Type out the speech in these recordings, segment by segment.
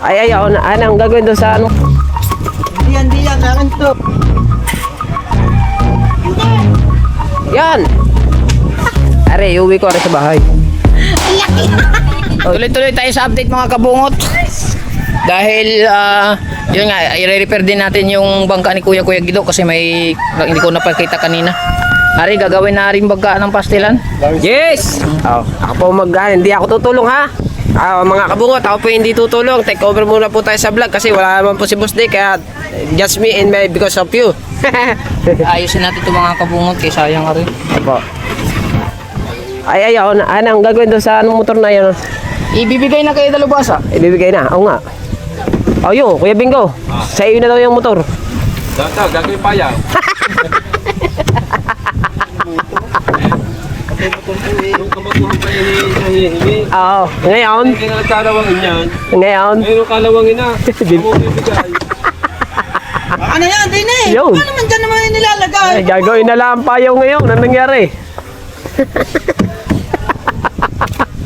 Ay, ayaw na. Anong gagawin doon sa ano? Hindi yan. Akin to. Yan! Are, uwi ko sa bahay. Tuloy-tuloy tayo sa update mga kabungot. Dahil, yun nga, i-repair din natin yung bangka ni Kuya Guido kasi hindi ko napakita kanina. Ari, gagawin na rin bangka ng pastilan. Yes! Oh, ako po hindi ako tutulong ha. Mga kabungot, ako po hindi tutulong. Take over muna po tayo sa vlog kasi wala naman po si Boss Day. Kaya just me and my because of you. Ayusin natin ito mga kabungot kaya sayang ka rin. Apo. Ay, ayaw na. Anong gagawin doon sa anong motor na yun? Ibibigay na kayo dalubasa. Ibibigay na. Oo nga. Oh, yun. Kuya Bingo. Sa iyo na daw yung motor. Dato, gagawin pa yan. Yung kamaguhan pa hinihingi. Oo. Ngayon. Hindi na nagkalawangin yan. Ngayon. Ngayon kalawangin na. Ako bibigay. Ano yan? Din eh. Yun. Paano naman dyan naman yung nilalagay? Ay, gagawin na lang payaw ngayon. Ano nangyari?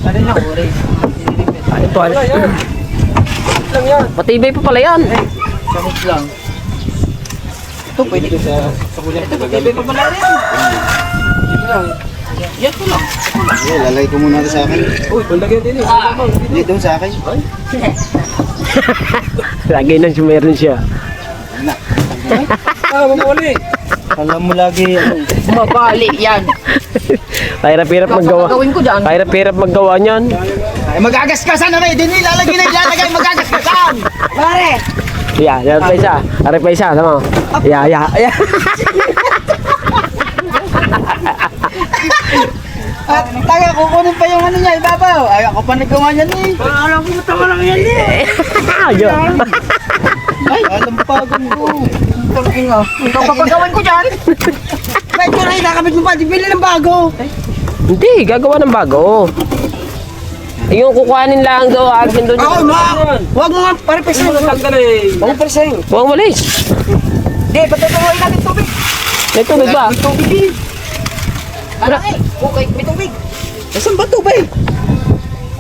Ano na oray? Ano to? Wala yan. Lang yan. Matibay pa pala yan. Samot lang. Ito pwede ko sa kuya. Ito Ibig pa pala rin. lang. Yan ko lang. Lalagay ko muna ito sa akin. Uy, palagyan din eh. Hindi, doon sa akin. Lagi nang meron siya. Mamuli. Alam mo lagi, Mabali yan. Hirap-hirap maggawa. Gagawin ko dyan. Hirap-hirap maggawa niyan. Ay, magagasgasan na rin. Din ilalagay, magagasgasan. Pare. Yeah, yan pa isa. Ari pa isa, sama. Yeah. At taga, kukunin pa yung ano niya, ibabaw. Ay, ako pa nagawa niyan eh. Alam ko, tawa lang yan eh. Ayun. Ay, alam pa ko. Ikaw papagawin ko dyan. Bakit ko rin, nakabit mo pa, di bili ng bago. Hindi, gagawa ng bago. Yung kukuhanin lang daw, agin doon. Ako, wag mo nga, pare peseng. Tanggalin. Wag mo peseng. Huwag malis. Di, patutuloy natin tubig. May tubig ba? Tubig eh. Ano eh? Okay, may tubig. Saan ba tubig?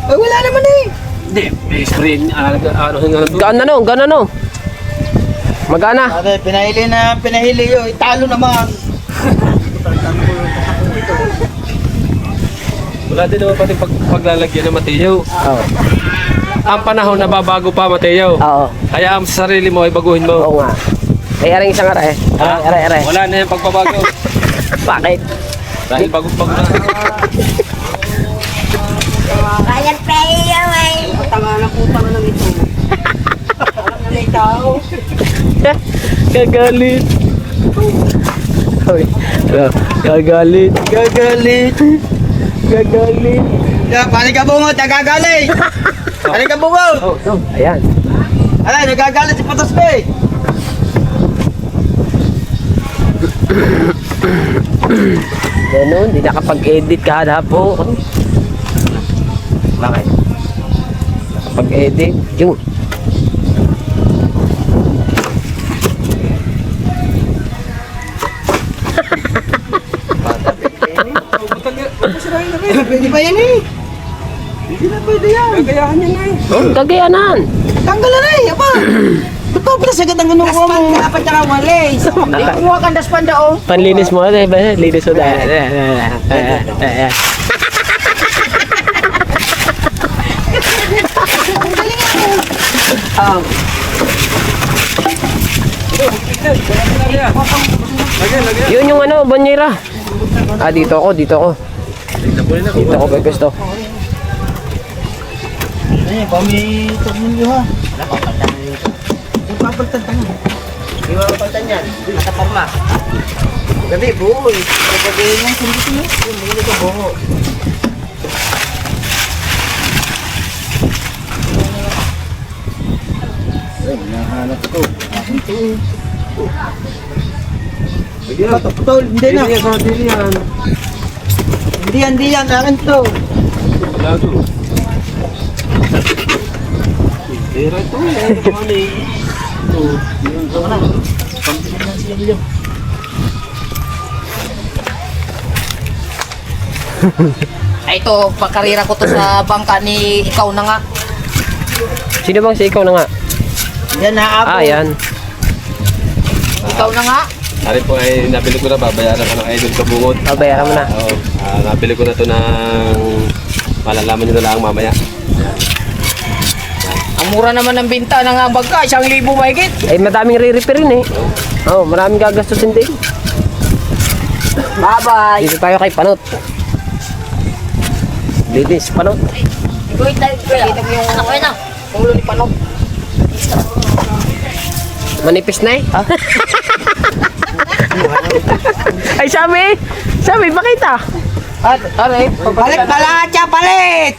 Ay, wala naman eh. Hindi, may screen. Ano nga doon? Gana no. Magana. Ate, pinahili yun. Italo naman. Wala din naman pati paglalagyan ng Mateo. Oo. Ang panahon nababago pa, Mateo. Oo. Kaya ang sarili mo ay baguhin mo. Oo nga. Ay, aring isang ara eh. Are. Wala na yung pagbabago. Bakit? Dahil bago-bago na. Kaya tayo ay. Tanga na puta na lang ito. Alam na may tao. Gagalit. Hoy. Gagalit. Ya, panig ka bungot, nagagalit. Panig ka bungot. Ayan. Ay, nagagalit si Patos Bay. Ganun, di nakapag-edit kahapon. Bakit? Nakapag-edit. Yun. Pwede ba yan eh? Hindi na pwede yan. Gagayahan niya na eh. Oh, Cagayanan. Tanggal na eh, apa? Ba't pa pala sagad ang ano ko mo? Daspan ka pa tsaka walis. Kumuha kang daspan daw. Panlinis mo, linis mo dahil. Yun yung ano, banyera. Dito ako. Dito ako, pagkasto. Eh, pamitog ninyo ha. Papagtan ka nga. Di ba pagtan yan? Nakaparma. Gabi, buhoy. Gabi yan, sundit nyo. Hindi ko buho. Ay, nahanap ko. Akin to. Patol, hindi na. Hindi yan sa atin yan. Hindi yan. Akin to. Wala doon. Pera ito. Ito naman eh. Ito. Ito na. Pampilan na siya nila. Ay ito, pagkarira ko to sa bangka ni ikaw na nga. Sino bang si ikaw na nga? Yan na Ah, yan. Ikaw na nga. Ari po ay nabili ko na, babayaran ko ng idol kabungot. Babayaran mo na. Oo, nabili ko na to ng malalaman nyo na lang mamaya. Ang mura naman ng binta ng bangka, 1,000 mahigit. Ay, madaming re-repair rin eh. Oo, maraming gagastusin din. Bye-bye. Dito tayo kay Panot. Linis, Panot. Kita mo yung ulo ni Panot. Manipis na eh. Ay, sabi, pakita. At, aray, Palit pala, siya palit!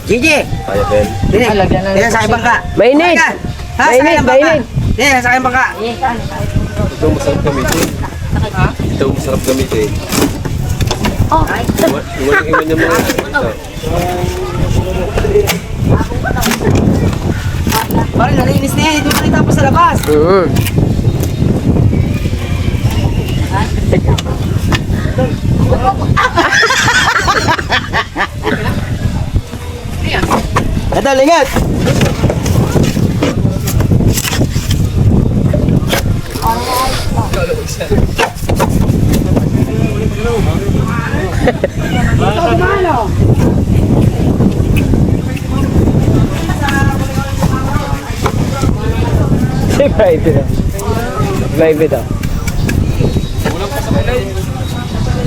Gigi! Kaya Ben. Dini, lagyan na dini sa ibang ka. Mainit. Ha, sa Mainit, ibang ka. mainit. Dini, sa ibang ka. Ito masarap gamitin. Ito masarap gamitin. Iwan niya mga ito. Parang nalinis na yan, hindi pa rin tapos sa labas. Ito, lingat! Si private ah. Private ah.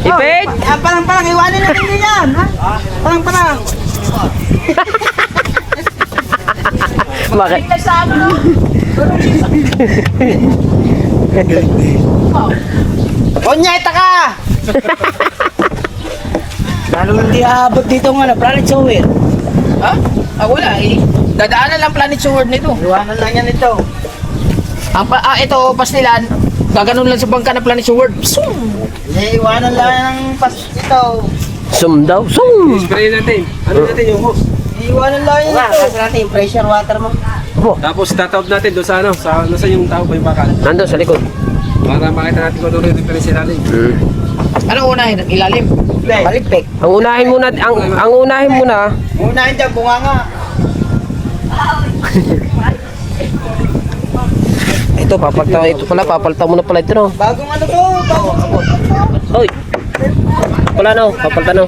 Ipit! Parang, iwanin natin din yan, ha? Parang. Bakit? Onyeta ka! Lalo hindi aabot dito nga na, Planet Sowit. ha? Wala eh. Dadaanan lang Planet Sword nito. Iwanan lang yan ito. Ito, pastilan. Gaganon lang sa bangka na Planet Sword. Iwanan lang ng pas ito. Sum daw, sum! Spray natin. Ano natin yung hose? Iwanan lang yan ito. Kasi natin yung pressure water mo. Tapos tatawag natin doon sa ano, nasa yung tao pa yung bakal. Nandun sa likod. Para makita natin kung ano yung reference natin. Ano unahin? Ilalim. Palipik. Ang unahin muna, ang unahin muna, Unahin dyan, bunganga. ito papalta mo na pala ito no. Bagong ano to? Bagong Hoy! Wala no, papalta no.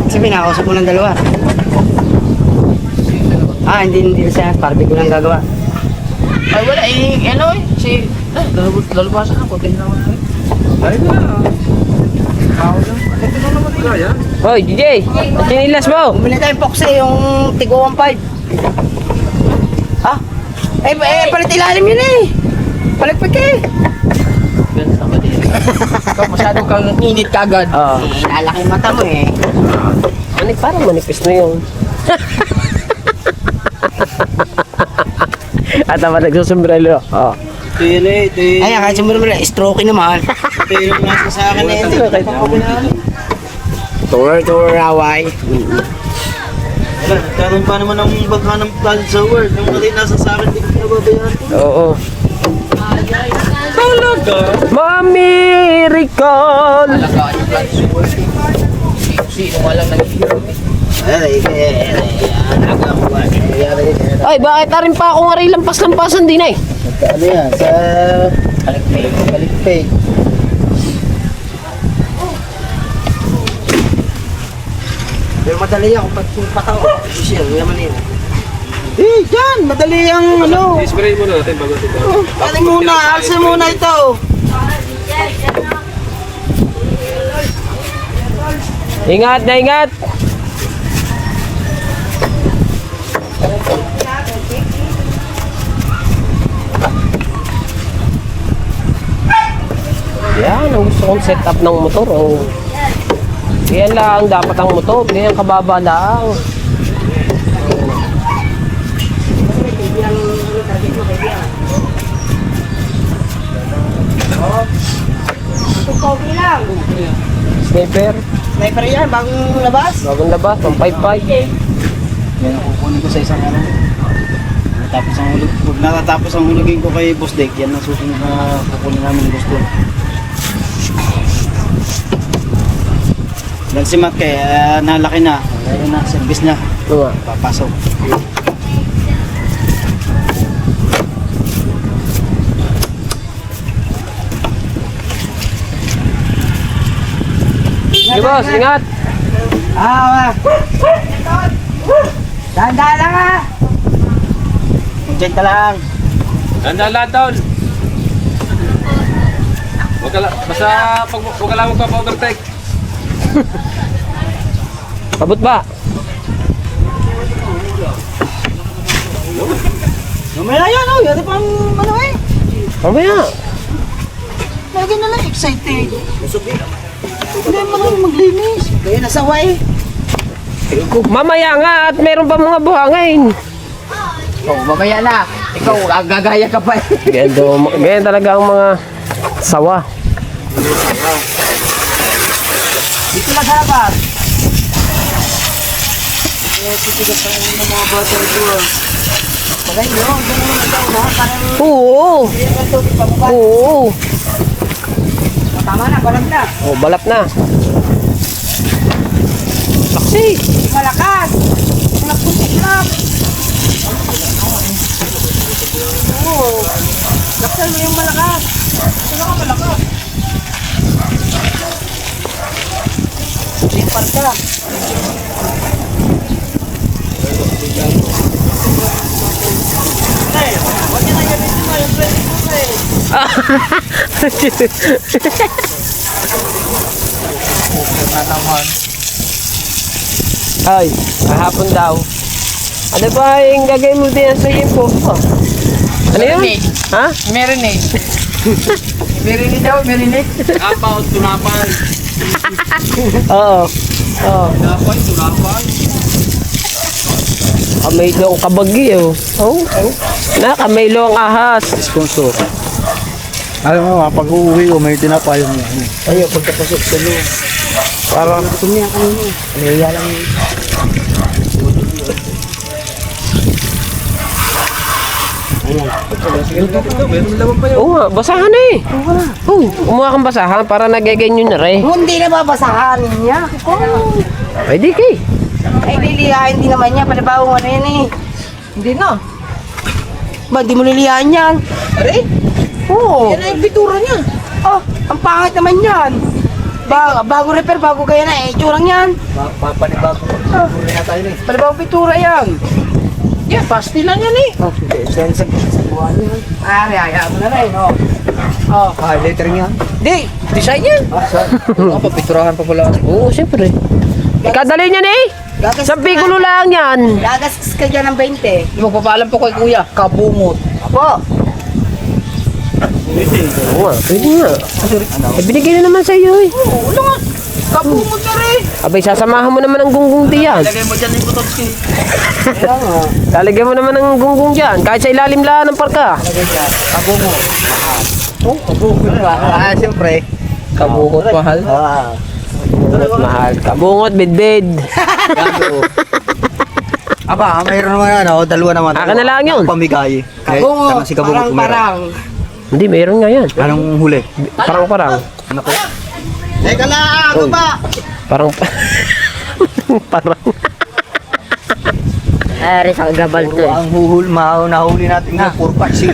Sabi na, kausap mo ng dalawa. Hindi na siya. Party ko lang gagawa. Ay, wala eh. Ano eh? Si... Lalubasan ako. Tingnan naman ako. Ay na. Tao lang. Ito na naman ito yan. Hoy, DJ! Sinilas mo! Bumili tayong Foxy, yung Tigo 1.5. Palit ilalim yun eh. Palipik eh. Ikaw masyado kang init kagad. Oo. Lalaki mata mo eh. Parang manipis na yun. At naman nagsusumbrelo. Oo. Ito yun eh. Ito yun. Ay, kahit sumuro mo lang, stroke naman. Ito yung nasa sa akin eh. Tour, away. Wala, nagkaroon pa naman ng bangka ng Planet Sword. Yung mali nasa sa akin, hindi ko pinababayaran. Oo. Talaga? Miracle! Alagaan yung Planet Sword. Sino nga lang naghihirap eh. Ay, bakit na rin pa ako nga rin lampas-lampasan din eh? Ano yan? Sa Balikpay. Pero madali yan kung pataw. Siya, yaman yun. Dyan! Madali ang ano. I-spray muna natin bago ito. Pali muna, alsin muna ito. Ingat na ingat! Yan, ang gusto kong set up ng motor. Oh. Yan lang dapat ang motor. Ganyan kababa lang. Sniper. Sniper yan, bagong labas. Bagong labas, 155. Yan ang kukunin ko sa isang ano. Natatapos ang hulugin ko kay Boss Dick. Yan ang susunod na kukunin namin ng gusto. Nagsimat kaya nalaki na. Ayun na, service na. Oo nga. Papasok. Sige boss, ingat. Dahan-dahan lang ah. Diyan ka lang. Ganda lang, Tol. Basta huwag ka lang magpapa-overtake. Pabot ba? Mamaya yan oh. Yan pang ano eh. Mamaya. Lagi na lang excited. Hindi mo lang maglinis. Kaya nasawa eh. Mamaya nga at meron pa mga buhangin. Oh, mamaya na. Ikaw, gagaya ka pa. Ganyan talaga ang mga sawa. Dito lang harap. Oo. Oo. Tama na, balag na. Oh, balap na. Saksi. Malakas. Nagpuntik na. Oo. Laksan mo yung malakas. Sino ka malakas? Sipar ka. Huwag niya na gamitin mo yung pwede mo eh. Ay, kahapon daw. Ano ba yung gagawin mo din sa info? Ano yun? Marinate. Ha? Marinate. Marinate daw, marinate. Oo. Oo. Kamaylo ang kabagi oh. Oh. Na, kamaylo ang ahas. Sponsor. Alam mo, pag uuwi ko, may tinapayong yan. Ayaw, pagkapasok sa loob. Parang Tumiyak ka nyo. Kaya lang. oo nga, basahan na eh. Oo, umuha kang basahan para nagaganyo na rin. Hindi na babasahan niya. Ay, di kay. Ay, liliyahin din naman niya. Panabaho ano yan eh. Hindi na. Ba, di mo liliyahin yan. Are? Oo. Yan na yung bitura niya. Oh, ang pangit naman yan. Bago repair, bago kaya na eh. Itsurang yan. Panibago. Puri na tayo eh. Panibagong bitura yan. Yeah, pasti lang yan eh. Oh, sige. Sa buwan yan. Hayaan mo na rin, oh. Oh. Ah, lettering yan. Di, Design yan. Papiturahan pa pala. Oo, siyempre. Ikadali niyan eh. Sa pigulo lang yan. gagastos ka dyan ng 20. Magpapaalam po kay kuya, kabungot. Apo. Oo nga, pwede nga. Eh, binigay na naman sa iyo eh. Oo, ano nga. Kabungot na rin. Abay, sasamahan mo naman ang gunggong diyan. Lagay mo dyan yung Butowski. Lalagyan mo naman ang gunggong diyan. Kahit sa ilalim lang ng parka. Kabungot. Oh, kabungot ba? Ah, siyempre. Kabungot, mahal. Ah. Kabungot mahal. Kabungot, bidbid. Gago. Aba, mayroon naman ano, dalawa naman. Akin na lang yun. Pamigay. Kabungot, Si kabungot kumeron. parang. Hindi, mayroon nga yan. Anong huli? Parang. Nako. Teka lang, ano ba? Parang. Parang. Ari sa gabal to eh. Ang nahuli natin na puro paksi.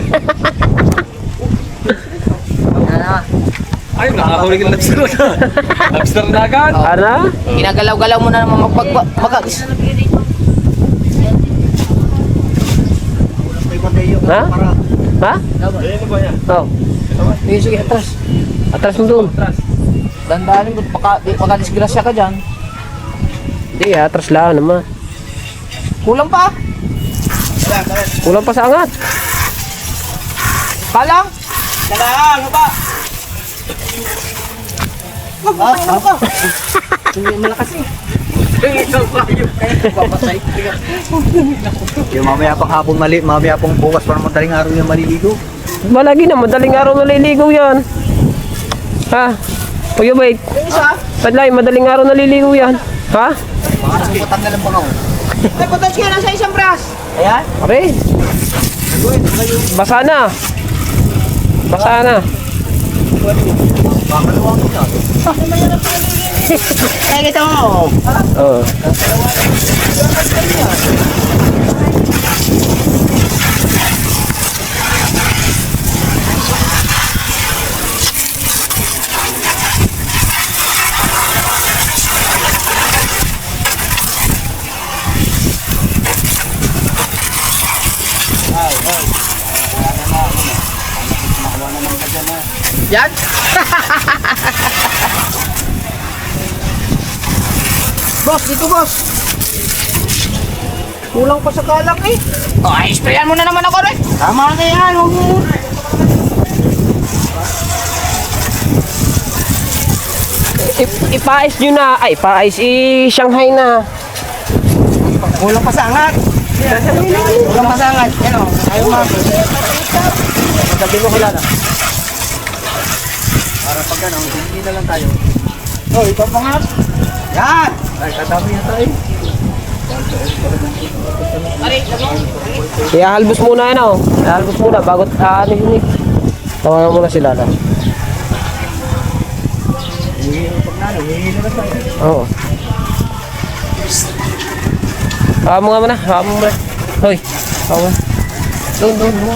Ay, nakahuli ka lobster na. Lobster na agad. Ano? Ginagalaw-galaw mo na naman magpagbagas. Ha? Ha? Oh. Sige, atras. Atras mo doon. Dandanin mo, baka disgrasya ka dyan. Hindi, atras lang naman. Kulang pa. Kulang pa sa angat. Kalang. Talang, ano ba? Ano ka? Malakas eh. Yung mamaya pang hapon mamaya pang bukas para madaling araw yung maliligo. Malagi na, madaling araw naliligaw yan. Ha? Kuya, wait. Padlay, madaling araw naliligaw yan. Ha? Putang na lang ako. Ay, patas ka na sa isang brass. Ayan. Okay. Basa na. Basa na. Kaya kita mo. Oo. Yan. Boss, dito boss. Kulang pa sa kalang eh. Oh, ay, sprayan mo na naman ako rin. Tama na yan. Huwag mo. Ipaayos nyo na. Ay, paayos i-Shanghai na. Kulang pa sa angat. Kulang pa sa angat. Yan o. Ayaw mo. Sabi mo wala na. Para pag ano, hindi na lang tayo. Oh, ipapangat. Yan. Ay, katami na tayo. Ihalbos muna yan o. Ihalbos muna bago ano yun eh. Tawagan muna sila na. Oo. Hawa mo nga muna. Hawa mo muna. Hoy. Hawa mo. Doon mo.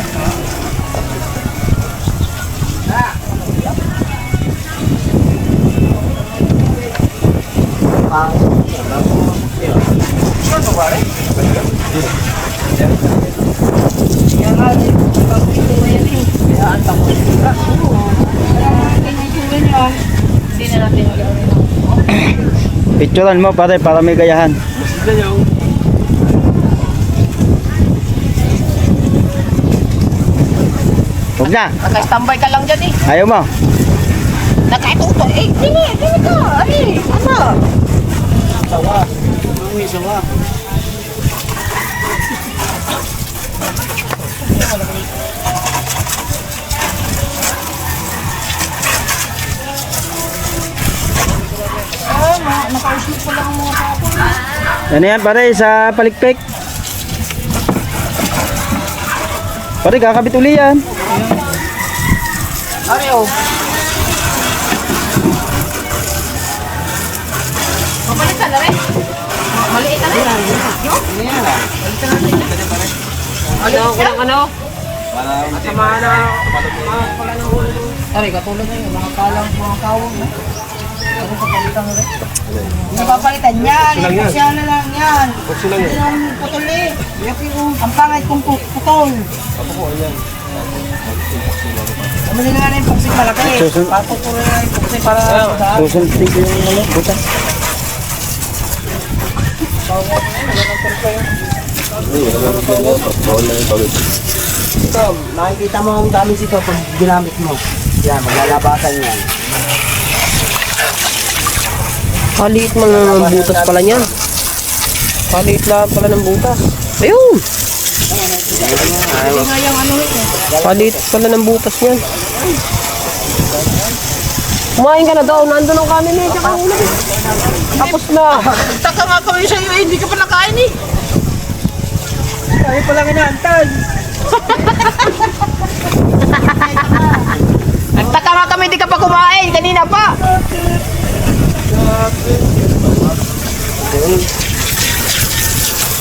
Picturean mo pare para may gayahan. Huwag na. Naka-standby ka lang dyan eh. Ayaw mo. Nakaituto. Eh, dini ka. Ay, ano? Sawa. Uy, sawa. Ano yan pare sa palikpik? Pare kakabit uli yan. Ariyo. Mabalik ka na rin. Maliit na rin. Ano? Masama na. Aray, katulad na yun. Mga kalang, mga kawang na. Ako sa palitan na rin. Napapalitan yan. Ipagsya na lang yan. Hindi naman putol eh. Ang pangit kong putol. Kamili nga na yung paksik malaki. Papupuro na yung paksik para sa Susunod ko yung ano, buta. ito. Makikita mo ang dami sito pag ginamit mo. Yan, maglalabasan yan. Kaliit mga butas pala niyan. Kaliit lang pala ng butas. Ayun! Kaliit pala ng butas niyan. Kumain ka na daw. Nandun ang kanin eh. Tsaka ulam eh. Tapos na. Taka nga kami sa'yo eh. Hindi ka pa nakain eh. Kaya pala kinaantay. Nagtaka nga kami hindi ka pa kumain. Kanina pa.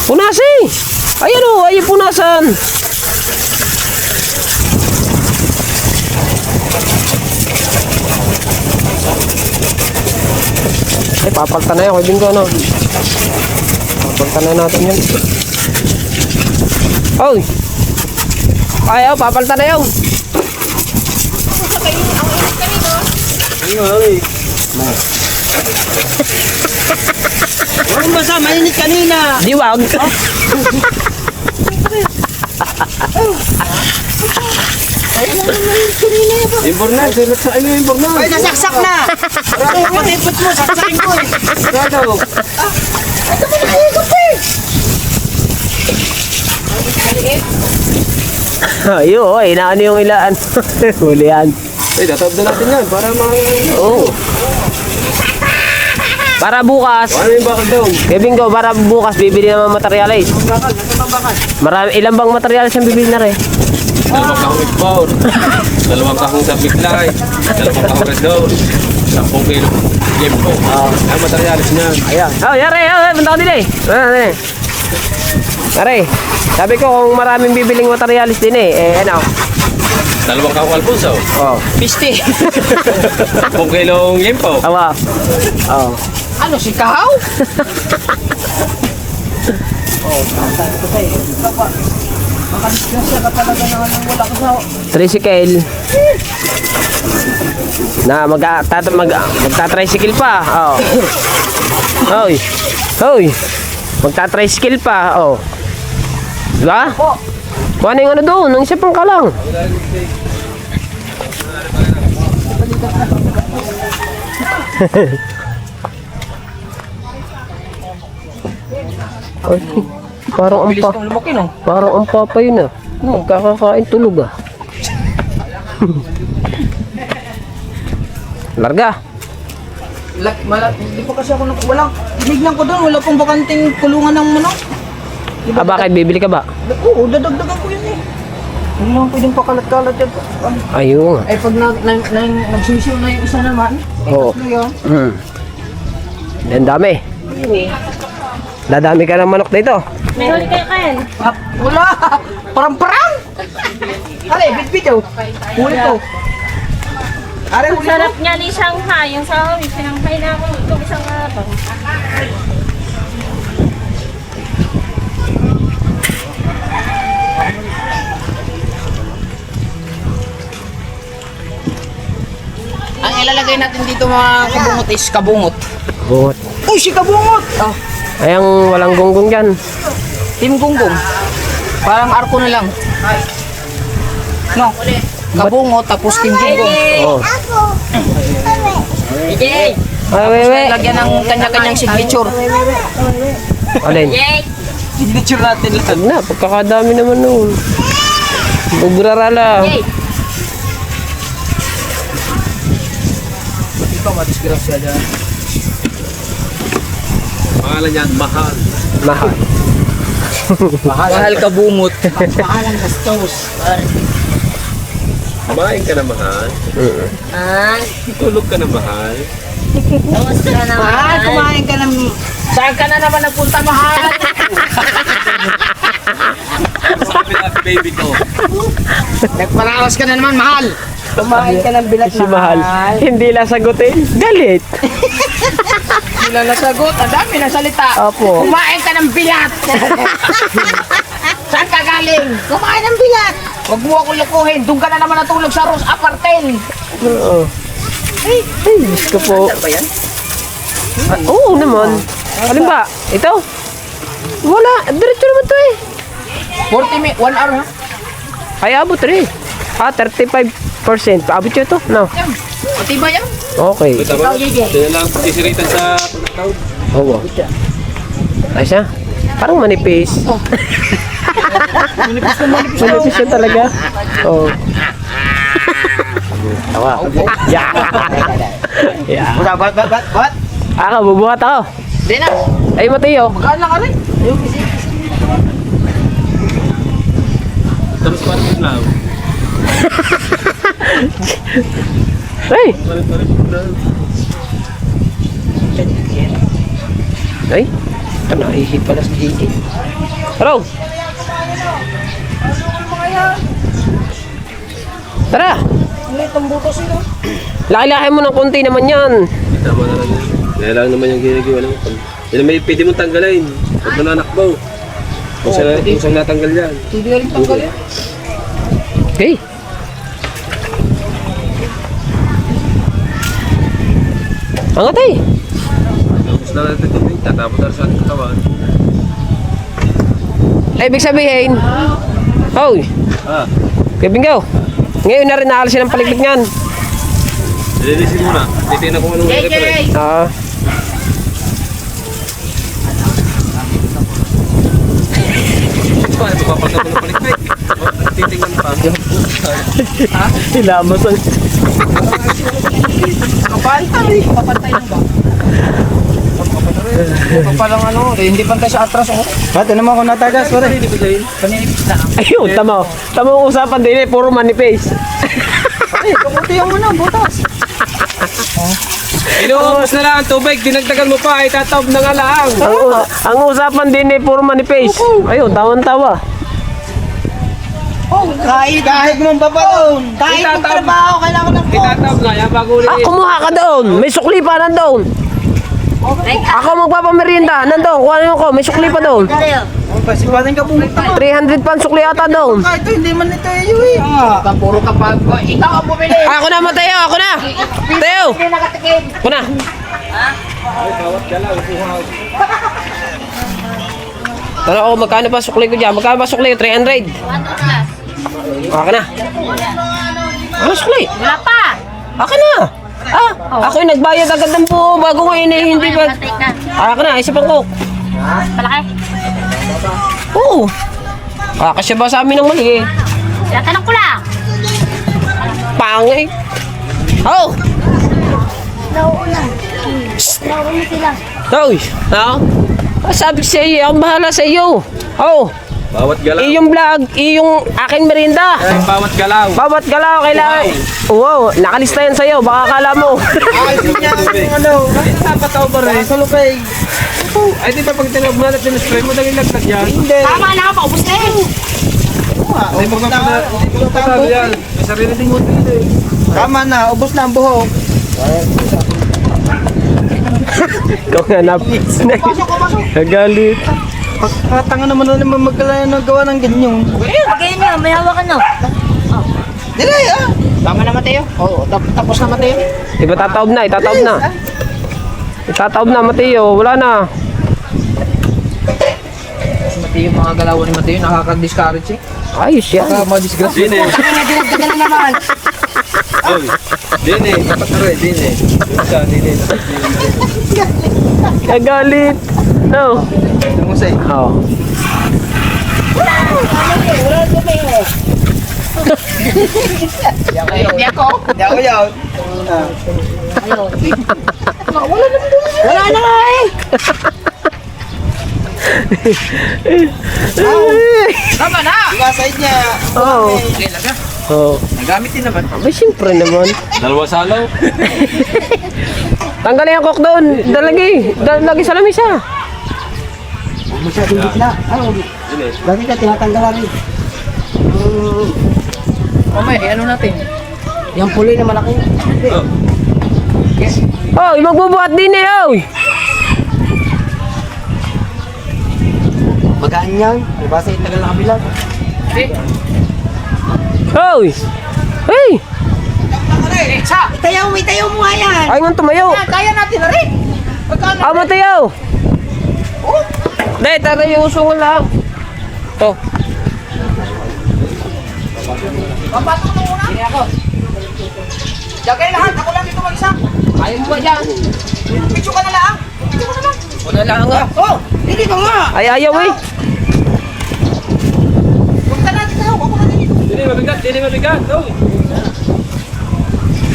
Punasi! Ayan o. Ayun punasan. Eh, papalta na yan. Kaya din ko, ano? Papalta na natin yan. Oy! Ayaw, papalta na yun. Huwag basa, mainit kanina. Di wag. Imbornal, silot sa inyo imbornal. Ay, nasaksak na. Patipot mo, saksakin ko eh. Sado. Ayo, inaano yung ilaan. Huli yan. Eh, tatawag na natin yan para Oo. Para bukas. Ano yung bakal daw? Kevin ko, para bukas bibili naman materialis. Marami, ilang bang materialis ang bibili na rin? Dalawang kahong egg 2 kahong sa big light, 2 kahong red door, 10 kilo Jempo. Ang materialis niya. Ayan. Oh, yare, punta ka din eh. Yare, sabi ko kung maraming bibiling materialis din ano? Dalawang kako Alfonso. Oh. 50. 10 kilong Jempo. Awa. Oh. Ano, si Kahaw? Tricycle. Na magta-tricycle pa. Oh. Hoy. Hoy. Magta-tricycle pa. Oh. Diba? Kung ano yung ano doon, ang isa pang kalang. Ay, parang ang Bilis kong lumaki, no? parang ang papa yun ah. Magkakakain tulog ah. Larga. Hindi pa kasi ako walang, tinignan ko doon, wala pong bakanting kulungan ng manok. Ah, bakit? Bibili ka ba? Oo, dadagdagan ko yun eh. Hindi naman pwedeng pakalat-kalat yan. Ayun. Eh pag nagsisiw na yung isa naman, Oo. tatlo yun. Ang dami. Dadami ka ng manok dito. May huli kayo, Ken. Wala! Parang-parang! Ale, bit-bit yun. Huli ko. Are, huli ko. Sarap niya ni Shanghai. Yung sa amin, Shanghai na ako itong isang araw. Ang ilalagay natin dito mga kabungot is kabungot. Bungot. Uy, si Kabungot! Oh, Ay, ang walang gonggong dyan. Team Gunggong. Parang arko na lang. No, kabungot tapos Team Gunggong. Oo. Yay! Ay, wewe. Lagyan ng kanya-kanyang signature. Alin? Yay! Signature natin lang. Huwag na, pagkakadami naman noon. Bugrarala. Yay! Ikaw madisgrasya dyan. Pangalan niyan, Mahal. Mahal. Mahal kabungot. Paalang gastos. Kumain ka na, Mahal. Ah, Tulog ka na, Mahal. kamusta ka naman? Mahal, kumain ka ng... Saan ka na naman nagpunta, Mahal? Sabi na, baby ko. Nagparawas ka na naman, Mahal. Kumain ka ng bilat Si Mahal. Hindi lang sagutin. Galit. Sila nasagot. Ang dami na salita. Opo. Kumain ka ng bilat. Saan ka galing? Kumain ng bilat. Huwag mo akong lukuhin. Doon ka na naman natulog sa Rose Aparten. Oo. Ay, Diyos ko po. Ano ba yan? Ah, oo naman. Alin ba? Ito? Wala. Diretso naman to eh. 40 minutes. 1 hour, ha? Ay, abot rin. Ah, 35%. Paabot yun ito? No. Yan. Pati ba yan? Okay. Tama, sila lang sisiritan sa pagkakaw. Oo. Ay siya. Parang manipis. Manipis siya talaga. Oo. Tawa. Yeah. Yeah. Bat? Ako, bubuhat ako. Di na. Ay, Mateo. Gaan lang ka rin. Tapos parang lang. Ay! Ay! Ito na, ihit pala sa higit. Hello! Tara! Laki-laki mo ng konti naman yan. Tama na lang yun. Kaya lang naman yung ginagawa lang. Yan may pwede mong tanggalin. Huwag mo nanakbaw. Kung saan natanggal yan. Hindi na rin tanggalin. Okay. Angat eh! Tapos na natin ito. Tatapos na sa ating katawan. Ay, ibig sabihin, hoy, Ah, Kuya Bingaw, ngayon na rin naalisin ang paligpit niyan. nililisin muna. Titignan ko anong gagawin. Ah. Paano papagkat ko ng palikpik? Titignan pa. Hilamas ang... Kapantay. Kapantay lang ba? Papalang ano, hindi pantay sa atras. Oh. Bat, ano mo ako natagas? Pare. Paninipis na. Ayun, tama. Tama ang usapan din eh, puro manipis. Ay, kamuti yung ano, butas. Inuubos na lang ang tubig, dinagdagan mo pa, itataob na nga lang. Ang usapan din eh, puro manifest. Ayun, tawan-tawa. Kahit mong baba doon. Kahit mong Itatawag. trabaho, kailangan ng Itataob na, yan bago ulit. Kumuha ka doon. May sukli pa nandoon. Ako magpapamerienda. Nandoon, kuhanin mo ko. May sukli pa doon. pasipatin ka pumunta. 300 pa ang sukli ata doon. Kahit hindi man ito iyo eh. Puro kapag ikaw ang bumili. Ako na, Mateo. Ako na. Mateo. Ako na. Tara ako, magkano ba sukli ko dyan? Magkano ba sukli ko? 300. Ako na. Ano sukli? Wala pa. Ako na. Ako yung nagbayad agad ng buo bago ngayon eh, hindi ba? Ako na, isa pang coke. Palaki. Oo. Kakasya ba sa amin ng mali eh? Tatanong ko lang. Pangay. Oh! Nauuna sila. Hoy! Sabi ko sa iyo, ang bahala sa iyo. Oh! Bawat galaw. Iyong vlog, iyong akin merinda. Bawat galaw. Bawat galaw kailangan. Wow, nakalista yan sa'yo, baka akala mo. Ay, ano? Dapat tao ba rin? Sa lupay. Ay, di ba pag tinawag mo na spray mo, dahil nagtag yan? Hindi. Tama na, paubos na yun. Ay, magpapatalo yan. May sarili ding hotel eh. Tama na, ubos na ang buhok. Ikaw nga nagalit. Katanga naman na naman magkala ng gawa ng ganyan. Pagayin niyo, may hawakan no. Dili ah. Tama na Mateo. Oo, tapos na Mateo. Diba tataob na, itataob na. Itataob na, Mateo, wala na. Si Mateo, mga galawan ni Mateo, nakaka-discourage eh. Ayos yan. Madisgrasya. Din eh. Dinagdagan na naman. Oy. Din eh. Aray, din eh. Isa, din eh. Nagalit. No. Ano mo say? Oh. Hindi ako. Yaw yaw. Wala na nga eh. Tama na. Diba side niya? Oh. Okay, laga. Oh. Nagamit din naman. Abay, siyempre naman. Dalawa salaw. Tanggalin ang coke doon. Dalagi sa lamisa. Masyadong gitna. Ano? Din eh. Lagi ka tinatanggalan rin. Mamaya, ano natin? Yung puloy na malaki. Oh, magbubuhat din eh, oy. Magaan yan. Diba side tagal na kabilang? Oy. Hey, Itayaw mo nga yan. ay mo tumayo. Kaya natin na rin. Magkano? Mateo. Dahil tayo yung usungan lang. To. Papatong mo muna. Hindi ako. Jagay lahat. Ako lang dito mag-isa. Ayaw mo ba dyan? Picture ka na lang. Picture ka na lang. Wala lang nga. Oh, hindi ka nga. Ay, ayaw eh. Huwag ka natin na. Ako na dito. Din eh, mabigat. Din eh, mabigat. Oy.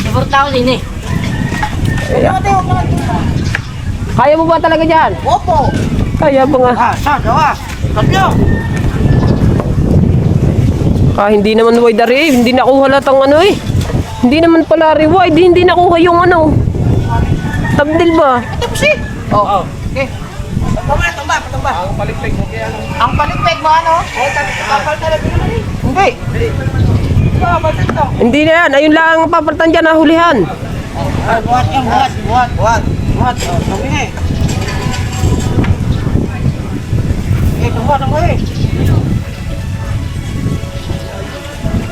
Support ako din eh. Huwag ka natin. Huwag ka natin. Kaya mo ba talaga dyan? Opo. Kaya ba nga? Sa gawa. Kapyo. Hindi naman wide eh. Hindi nakuha latang ano eh. Hindi naman pala wide. Hindi nakuha yung ano. Tabdil ba? Tapos eh. Oo. Okay. Tumba. Ang palikpik mo kaya ano. Ang palikpik mo ano? Ay, kapal talaga naman eh. Hindi. Kapal ito. Hindi na yan. Ayun lang ang papalitan dyan, nahulihan. Buhat yan, buhat. Sabi nga eh. Tumba eh.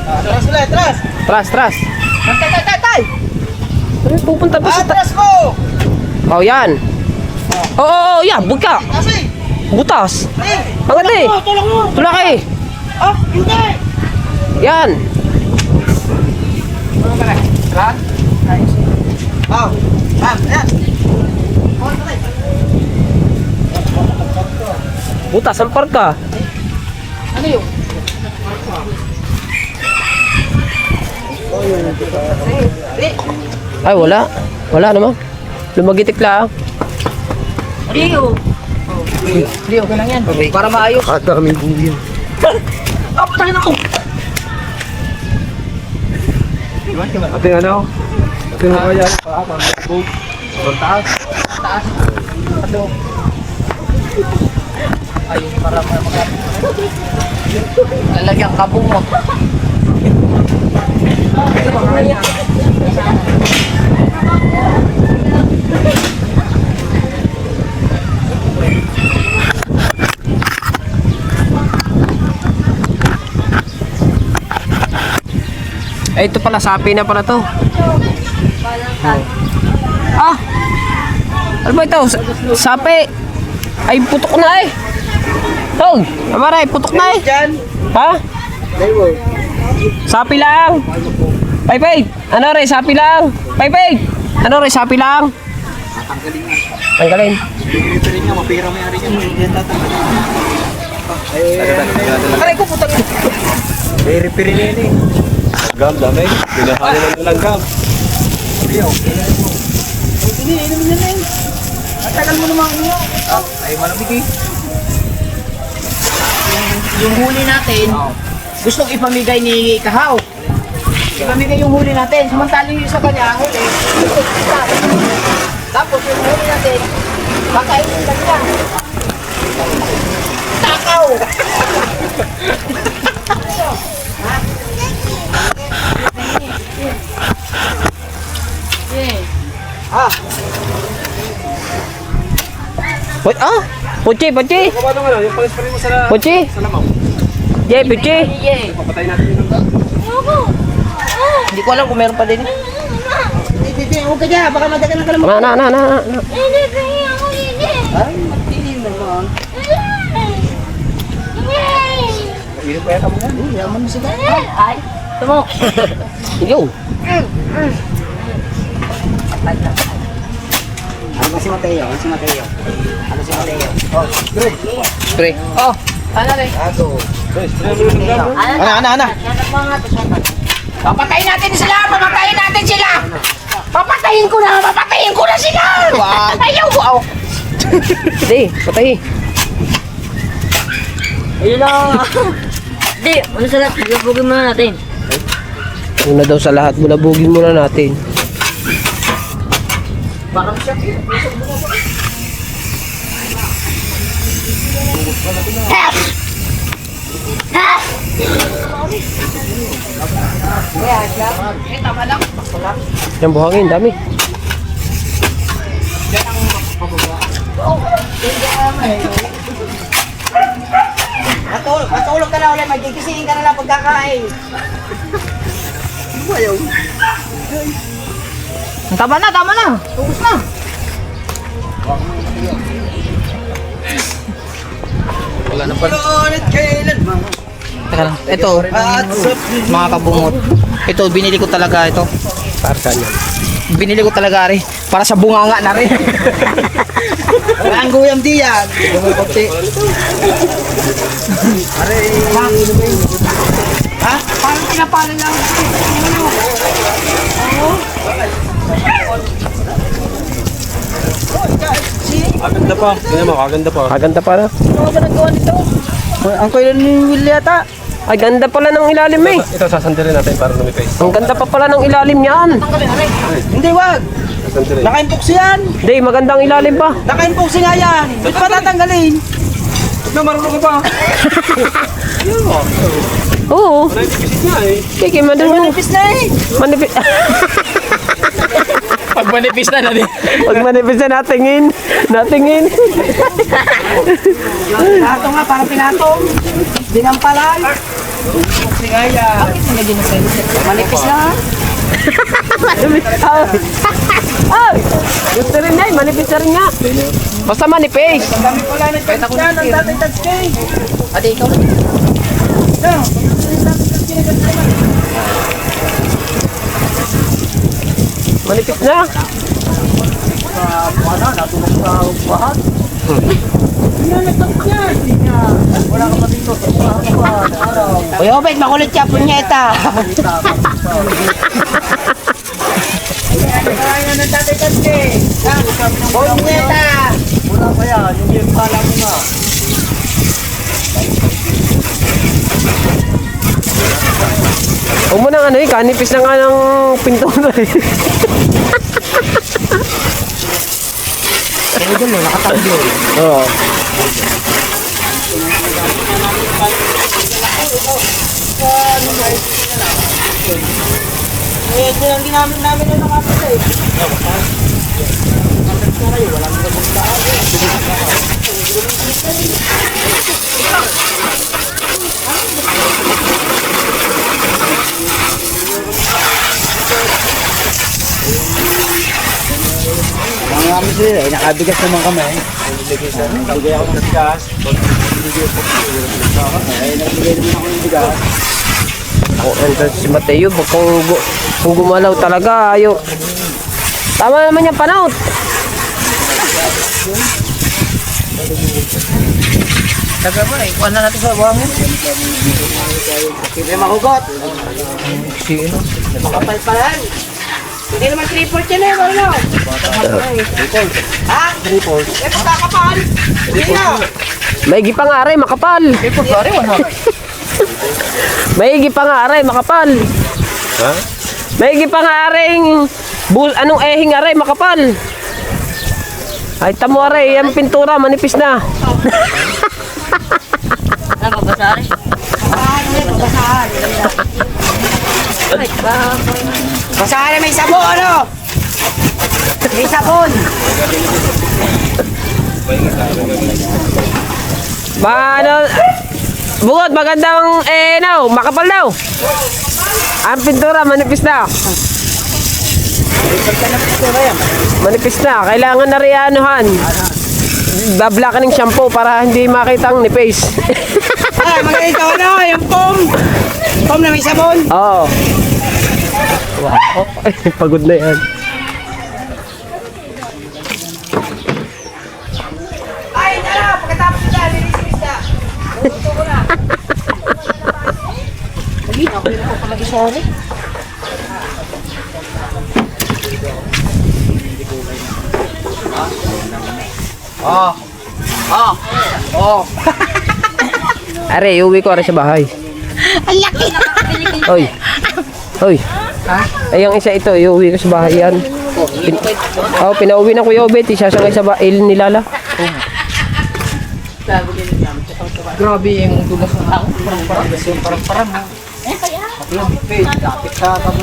Atras ulit, atras. Tras. Tay. Ano pupunta pa sa Atras mo. Oh, yan. Oo, yan. Buka. Kasi. Butas. Eh. Ang ganda eh. Tulak mo. Tulaki. Ah, hindi. Yan. Oh. Yan. Butas ang parka. Ano yun? Ay, wala. Wala naman. Lumagitik lang. Rio. Hindi, okay lang yan. Para maayos. Daming buyan. Ate ano? Ate mo kaya. Taas. Taas. Ato. Ay, para mag- lalagyan kabong mo. Ay, ito pala, sapi na pala to. Ah! Ano ba ito? Sapi! Ay, putok na eh! Tog! Amaray, putok na eh! Ha? Sapi lang! Paypay! Ano re, sapi lang! Paypay! Ano re, sapi lang! Tanggalin. Aray ko, putang. Gam, dami. Pinahanin ng langgam. Tagal mo naman ano. Ay, malamig eh. Yung huli natin, gustong ipamigay ni Kahaw. Ipamigay yung huli natin. Samantalang yung sa kanya, huli. Tapos yung huli natin, pakainin lang niya. Takaw! Puchi, puchi! Kapatong ano, yung pang-spray mo sa Puchi! lamaw. Yay, puchi! Papatay natin yung Hindi ko alam kung meron pa din. Hindi, huwag ka dyan. Baka madagan ng kalaman. Na. Hindi, kaya ako hindi. Ay, matinin naman. Hindi pa yata mo yan. Yaman mo sila. Ay, tumok. Yo! Ano si Mateo? Ano si Mateo? Ano si Mateo? Oh, Pre. Oh, ano rin? Ago. Ana. Papatayin natin sila! Papatayin natin sila! Papatayin ko na sila! Ayaw ko! Oh. Di, patay. Ayun lang. Hindi, ano sa lahat? Bulabugin muna natin. Una daw sa lahat, bulabugin muna natin. Parang siya. Yung buhangin, dami. Matulog ka na ulit. Magkikisihin ka na lang pagkakain. Ayaw. Tama na. Tubos na. Wala na pala. Teka lang. Ito, mga kabungot. Ito, binili ko talaga ito. Para saan yan? Binili ko talaga rin. Para sa bunganga na rin. Ang guyam diyan. Ha? Parang pinapala lang. Kaganda pa. Tingnan mo, kaganda pa. Kaganda pala. Ano ba nagawa nito? Ang kailan ni Will yata. Ay, ganda pala ng ilalim eh. Ito, sasandalin natin para lumipay. Ang ganda pa pala ng ilalim yan. Hindi wag. Sasandalin. Naka-inbox yan. Hindi, magandang ilalim pa. Naka-inbox nga yan. Ba't pa tatanggalin? Na, marunong ka pa. Oo. Naipisit nga eh. Kiki, madunong. Manipis na eh. Manipis. Pag manipis na natin. Pag manipis na natingin. Natingin. Pinato nga, parang pinatong. Dinampalan. Inbox nga yan. Bakit hindi dinampalan? Manipis na. Manipis. Ay! Gusto rin na eh. Manipis na rin nga. Basta manipis. Ang dami pala ng touch yan. Ang dami touch cake. Ate, ikaw. Yan. Manipis na. Natulog sa upahan. Wala ka pa dito sa upahan. Uy, Obed, makulit siya, punyeta. Kaya na ng tatay tatke. Punyeta. Wala pa yan, yung pala mo na. Huwag mo nang ano eh. Kanipis na nga ng pinto na eh. idol eh, nakatanggol. Oo. Eh, ito lang ginamit namin nung nakapit eh. Ang kami sila eh, nakabigas naman kami. Bigay ako ng bigas. Nagbigay naman ako ng bigas. Oh, entrance si Mateo, kung gumalaw talaga, ayo. Tama naman yung panaut. Taga ba eh. Kuha na natin sa buhangin. Hindi makugot. Makapal pa yan. Hindi naman 3-4 yan eh, Marlo. Ha? 3-4. Eh, pagkakapal. Hindi na. Maigi pa nga aray, makapal. Sorry, wala. Maigi pa nga aray, makapal. Ha? Maigi pa nga aray, anong ehing aray, makapal. Ay, tamo aray, yung pintura, manipis na. Basahan na may sabon, ano? May sabon. Ano, Bungot, magandang, makapal daw. Ang pintura, manipis na. Manipis na, kailangan na rianuhan. Babla ka ng shampoo para hindi makita ang nipis. Ah, magaling ka, ano? Yung foam. Foam na may sabon. Oo. Wow. Pagod na yan. Ay, tara, pagkatapos na dahil, nilisimis na. Luto ko na. Lagi, ako yun ako palagi sorry. Are, uwi ko are sa bahay. Ang laki! Hoy. Hoy. Ay, ang isa ito, iuwi ko sa bahay yan. Pinauwi na Kuya Obet, isasangay sa bahay nilala. Grabe yung dulas ng tao. Parang. Lapit sa kami.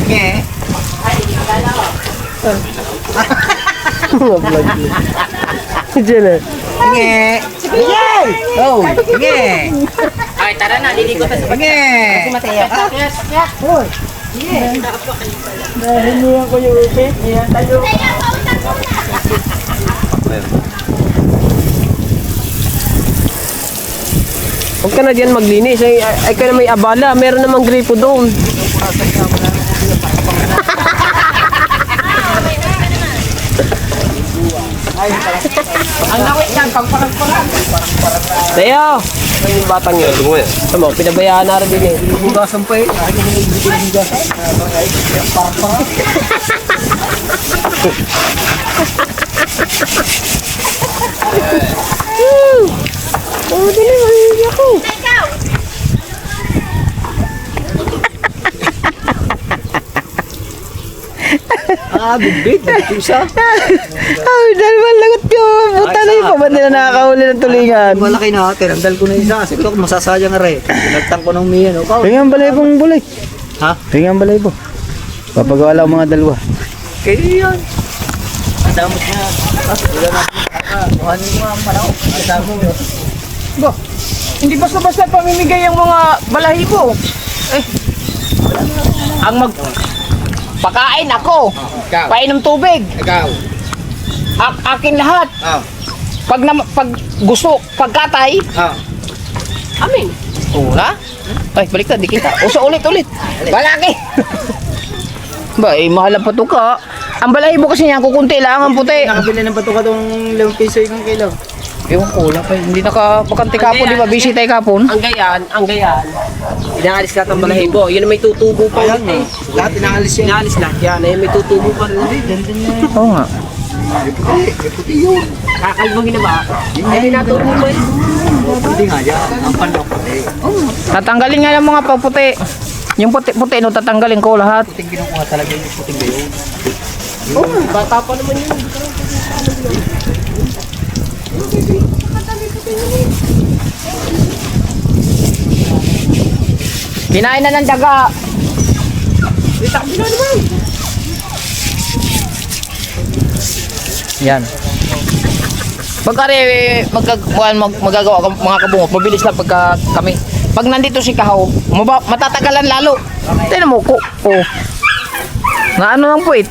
Nge. Diyan na. Nge. Nge. Oh, nge. Ay, tara na, liliko tayo sa Nge. Si Mateo. Huwag ka na dyan maglinis. Ay ka na may abala. Meron namang gripo doon. Ang lawit yan, pang-parang-parang. Tayo! Ay, yung batang yun. Ito mo yan. Tama, pinabayaan na rin din eh. Hugasan pa eh. Oh, dali, mahihili ako. Ikaw! Big, nagtusa. Ay, dalawang lagot yun. Buta na yun. Pabat nila nakakahuli ng tulingan. Malaki na, tinanggal ko na isa. Siguro ko masasayang nga rin. Nagtang ko ng miyan. Tingnan balay pong bulik. Ha? Tingnan balay po. Papagawa lang mga dalawa. Kaya yan. Ang damot na. Wala na. Kuhanin mo ang panaw. Ang damot yun. Ba, hindi basta-basta pamimigay ang mga balahibo. Eh, ang pakain ako. Ikaw. Painom tubig. Ikaw. Akin lahat. Ah. Pag gusto, pagkatay, Ah. amin. Una? Ay, baliktad, di kita. Uso ulit. Balaki. Ba, eh, mahal ang patuka. Ang balahibo kasi niya, kukunti lang ang puti. Nakabili ng batuka tong 5 piso yung kilo. Ewan ko, wala pa. Hindi nakapakante kapon, di ba? Busy tayo kapon. Ang gayan. Inaalis lahat ng balahibo. Yun ang may tutubo pa Ayan ulit eh. Lahat inaalis yan. Inaalis lahat yan. Ay, may tutubo pa rin ulit. Oo nga. Puti yun. Kakalbangin na ba? Ay, natubo ba yun? Hindi nga yan. Ang pandaw puti. Tatanggalin nga ng mga paputi. Yung puti, no, tatanggalin ko lahat. Puting kinukuha talaga yung puting gayon. Bata pa naman yun. Kinain na ng daga. Yan. Pagkari magagawa ka mga kabungot, mabilis lang pagka kami. Pag nandito si Kahaw, matatagalan lalo. Tignan mo ko. Oh. Na ano ng puwit?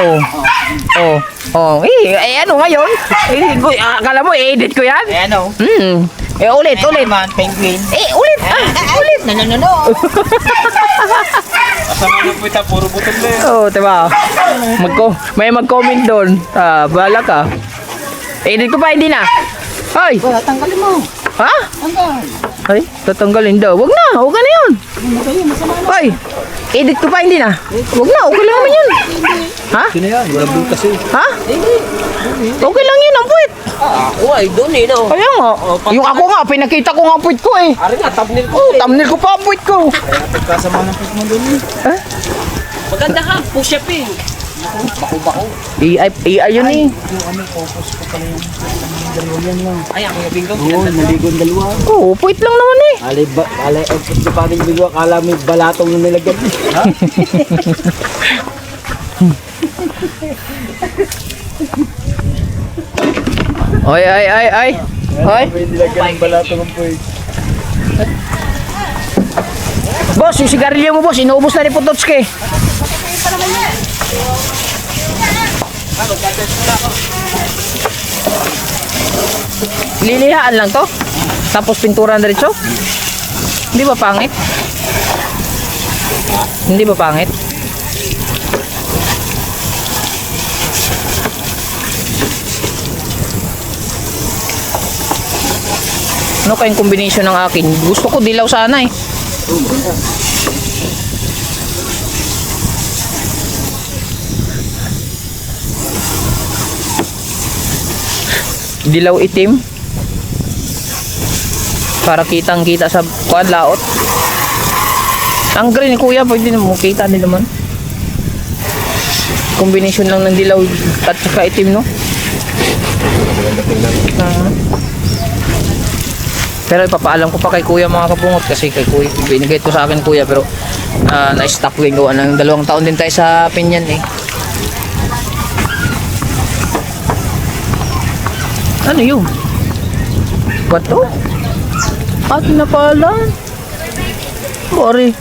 Oh. Oh. Oh. Ano ngayon? Akala mo edit ko yan? Ano? Ulit. Penguin. Ulit. Ulit. No. Asama ng puwita, puro butong na yun. Oh, diba? May mag-comment doon. Bahala ka. Edit ko pa, hindi na. Hoy! Tanggalin mo. Ha? Tanggal. Ay, tatanggalin daw. Wag na yun. Hoy! Edit ko pa, hindi na. Wag na, okay lang naman yun. Ha? Sino yan? Walang bukas eh. Ha? Okay lang yun, ang puwit. Uy, doon eh, no? Kaya nga. Yung ako nga, pinakita ko nga ang puwit ko eh. Ari nga, thumbnail ko. Oh, thumbnail ko pa ang puwit ko. Kasama ng puwit mo doon eh. Maganda ka, push up eh. AI yun eh. Ay, ang mga bingo. Oo, naligo ang dalawa. Oo, puwit lang naman eh. Alay, ang puwit na pamin bigo, akala may balatong na nilagyan. Ay. May nilagyan ng balatong ang puwit. Boss, yung sigarilyo mo boss, inuubos na ni Pototski. Lilihaan lang to? Tapos pintura na diretso? Hindi ba pangit? Hindi ba pangit? Ano kayong combination ng akin? Gusto ko dilaw sana eh. Dilaw itim. Para kitang-kita sa kuan laot. Ang green kuya, pwede na mo kita din naman. Combination lang ng dilaw at saka itim, no? Pero ipapaalam ko pa kay kuya mga kabungot kasi kay kuya binigay ko sa akin kuya pero na-stop ko yung gawa ng 2 taon din tayo sa Pinyan eh. Ano yun? Bato? Akin na pala. Sorry.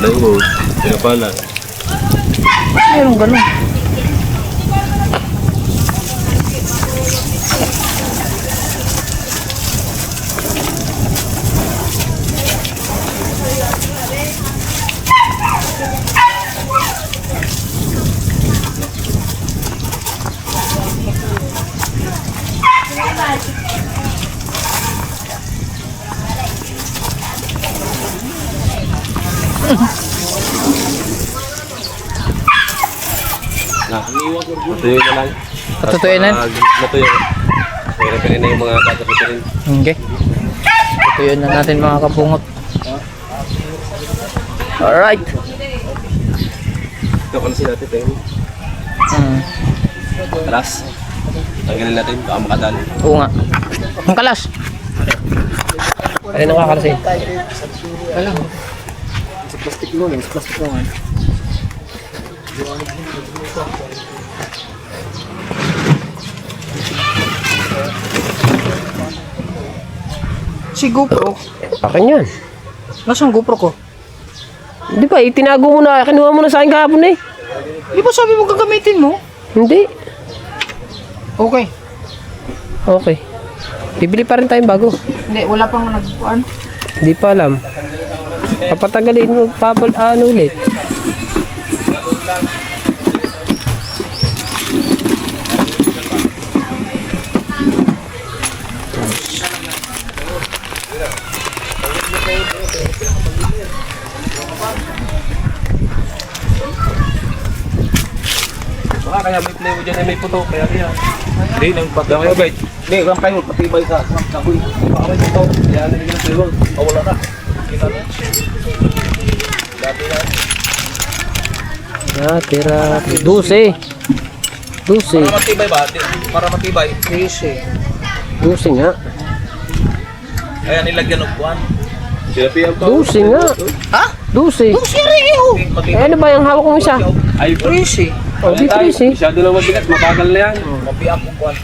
Lango, pinapala. Mayroong ganun. Natuyo na lang. Patutuyin na? Natuyo. Pwede na yung mga katapusin. Okay. Ito yun na natin mga kabungot. Alright. Ito kasi natin tayo. Talas. Tanggalin natin, baka makadali. Oo nga. Ang kalas. Ano nakakalas eh? Sa plastic mo, sa plastic mo. Si GoPro. Akin yan. Nasaan GoPro ko? Di ba, itinago mo na, kinuha mo na sa akin kahapon eh. Di ba sabi mo gagamitin mo? Hindi. Okay. Okay. Bibili pa rin tayong bago. Hindi, wala pang nagpuan. Hindi pa alam. Papatagalin mo, ano ulit. Baka kaya may play mo dyan ay may puto, kaya kaya. Hindi, nang pagdamay ba? Hindi, kung kayo, patibay sa kahoy. Baka may puto, kaya nalagyan ng silong. Wala na. Kita na. Dati na. Ah, tira. 12. 12. Para matibay ba? Para matibay. 12 nga. Kaya nilagyan ng buwan. Sila piyang pa. 12 nga. Ha? 12. Eh, ano ba yung hawak mo isa? Ay, 13. Oh, di 13. Masyado na mabigat. Mabagal na yan. Mapiyang po buwan.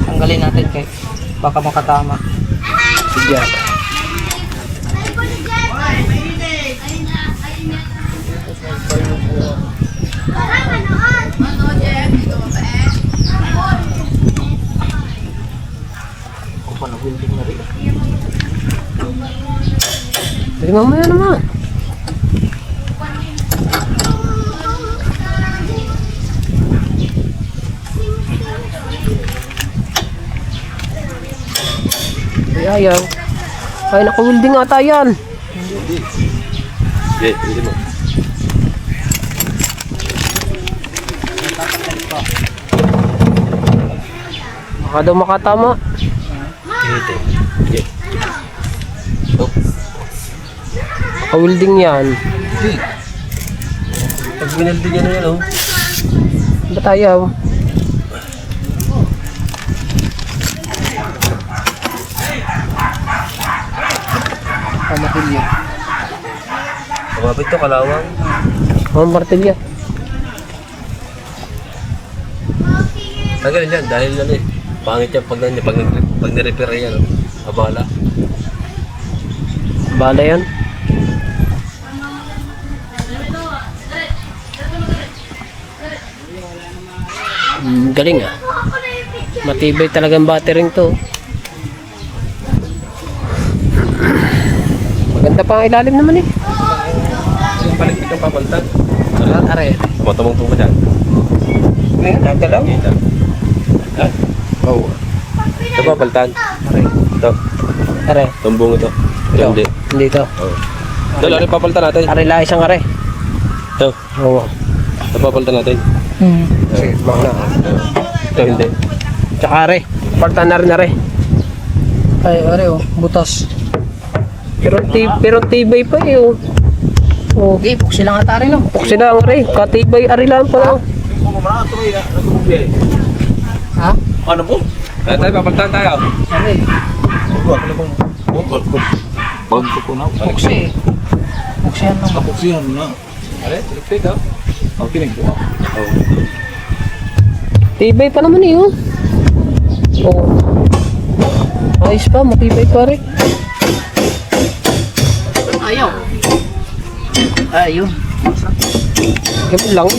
Tanggalin natin kay baka makatama. Sige. Sige, mamaya naman. Ay, ayaw. Ay, naka-welding ata yan. Sige, hindi mo. Baka daw makatama. Sige. Naka-welding yan. Pag binaldi niya na yan, oh. Ba't ayaw? Pamatilya. Kumapit to, kalawang. Ang martilya. Tagal yan, dahil ano eh. Pangit yan pag nirepair yan, oh. Abala. Bala yan. Galing ah. Matibay talagang battery to. Maganda pa ang ilalim naman eh. Yung paligpit ng papaltan. Are. Tumatamong tumo dyan. Ngayon, nagdalaw. Kita. Oo. Ito papaltan. Ito. Are. Tumbong ito. Ito Ito. hindi. Hindi ito. Oh. Ito lang papaltan natin. Are lang isang are. Ito. Oo. Ito papaltan natin. Sige, baka na. Ito hindi. Tsaka are. Paltan na rin are. Ay, are oh, butas. Pero tibay pa eh oh. Oh. Okay, buksi lang ata rin oh. Buksi na ang are. Katibay are lang pa. Ha? Ano po? Tayo, papaltan tayo. Are. Bago po na. Buksi. Buksi yan naman. Kapuksihan na. Ale, electric ah. Ang kinig po. Oh. Tibay pa naman eh oh. Oh. Ayos pa, matibay pa rin. Ayaw. Ayun. Ganun lang.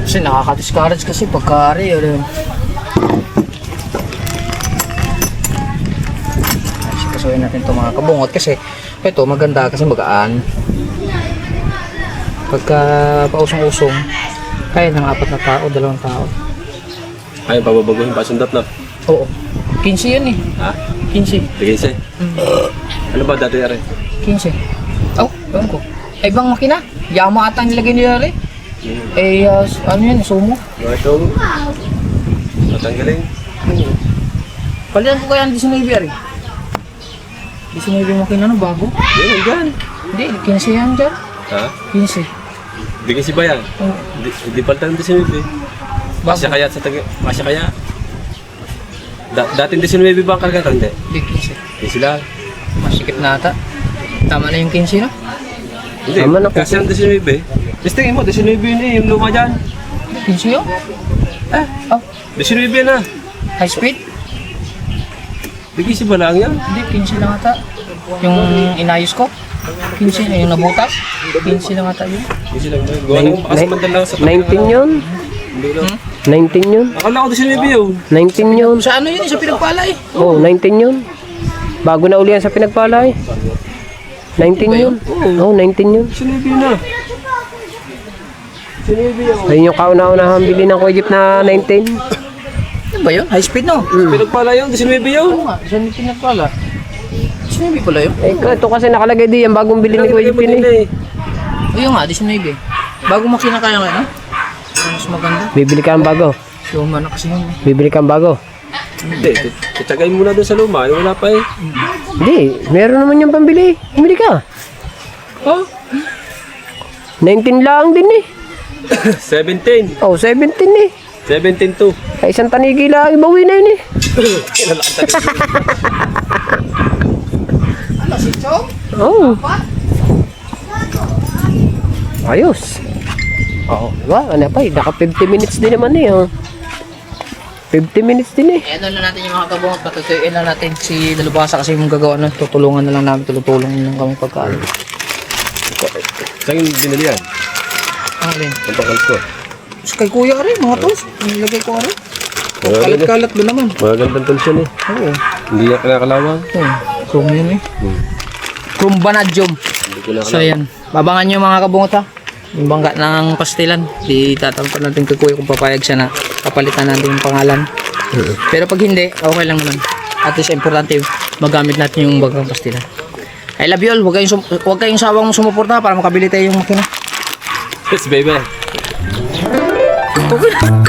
Kasi nakaka-discourage kasi pagka-ari. Kasuhin natin ito mga kabungot kasi ito maganda kasi magaan. Pagka pausong-usong, kaya ng 4 na tao, 2 tao. Ay, pababaguhin pa sundot na. Oo. 15 yun eh. Ha? 15. Tigay siya. Ano ba dati rin? 15. Oh, ewan ko. Ay, ibang makina. Yama ata ang nilagay nila rin. Eh, ano yan, sumo. Ito. Matanggaling. Palitan ko kaya ang 19 rin. 19 makina no, bago. Yan, dyan. Hindi, 15 yan dyan. Ha? 15. Bigay si Bayan. Oo. Hindi paltan din si Nuebe. Masya kaya sa taga... Masya kaya. Dating din si Nuebe ba ang karga? Hindi. Hindi, 15. Hindi sila. Masikip na ata. Tama na yung 15 no? Hindi. Tama na, Kasi ang din si Nuebe. Tapos tingin mo, din si Nuebe yun eh. Yung luma dyan. 15 yun? Oh, Din si Nuebe na. high speed? Bigay si Balang yan. Hindi, 15 lang ata. Yung inayos ko. 15 na yung nabutas. 15 lang ata yun. Hindi sila. Gawa ng makasmandan lang sa 19 yun. Hindi lang. 19 yun. Akala ko din si Nuebe yun. 19 yun. Sa ano yun, sa pinagpala eh. Oh, 19 yun. Bago na uli yan sa pinagpalay. 19 yun. Oh, 19 yun. Si Nuebe na. Si Nuebe yun. Ayun yung kauna-unahang bili ng Kuya Jeep na 19. Ano ba yun? High speed no? Pinagpala yun. Di si Nuebe yun. Oo nga, sa pinagpala. 19 pala yun. Eh, ito kasi nakalagay di yan, bagong bili ni Kuya Pin eh. Ayun nga, 19. Bago makina kaya nga, no? Mas maganda. Bibili ka ang bago. Luma na kasi yun. Bibili ka ang bago. Hindi, titsagay muna doon sa luma. Wala pa eh. Hindi, meron naman yung pambili. Bumili ka. Oh? 19 lang din eh. 17. Oh, 17 eh. 17-2. Ay, isang tanigi lang, ibawi na yun eh. Ano, si Chong? Oh. Ayos. Oo, diba? Ano pa eh, naka 50 minutes din naman eh. Oh. 50 minutes din eh. Eh, ano na natin yung mga kabungot, patutuyuin na natin si Dalubasa kasi yung gagawa nun, tutulungan na lang namin, tulong lang kami pagkain. Saan yung binili yan? Ang alin? Ang pakal ko. So, kay kuya rin, mga tos, nilagay ko rin. Kalat-kalat ba naman? Magagandang tools yan eh. Oo. Hindi yan kinakalawang. Chrome yun eh. Chrome Vanadium. Hindi kinakalawang. So ayan, babangan nyo mga kabungot ha. Yung bangga ng pastilan, di tatampan natin kay kuya kung papayag siya na kapalitan natin yung pangalan. Pero pag hindi, okay lang naman. At least importante magamit natin yung banggang pastilan. I love you all. Huwag kayong sawang sumuporta para makabili tayo yung makina. Yes, baby. Okay.